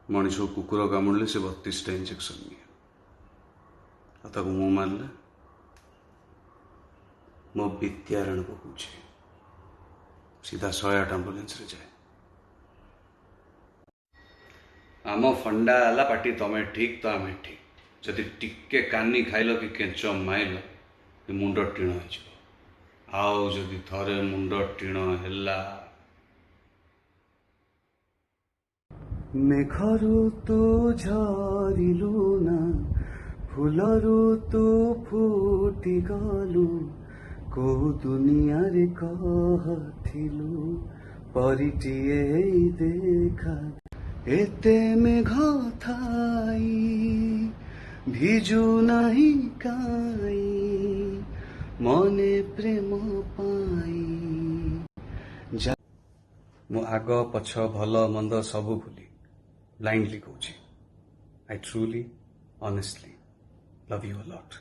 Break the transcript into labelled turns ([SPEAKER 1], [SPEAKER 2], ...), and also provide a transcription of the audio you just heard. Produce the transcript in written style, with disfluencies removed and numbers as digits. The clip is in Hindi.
[SPEAKER 1] मनीष को कुकुर कामुड़े से 32टा इंजेक्शन निये मु मारे मो विद्यारण को पूछे सीधा 108 एम्बुलेंस रे जाए। आम फंडा है पार्टी तमें ठीक तो आम ठीक जदि टिके कानी खाइल कि केंच माइल मुंड टीण हो जदि थरे मुंड टीण है
[SPEAKER 2] मेघरू तू झरिलु ना फुलरू तू फुटी गलु को दुनिया रे कहथिलु परिटिए देखा एते मेघ थाई भिजु नहीं काई मने प्रेम पाई मु आग पछ भल मंद सबु भूली ब्लाइंडली कहूँ I truly honestly love you a lot.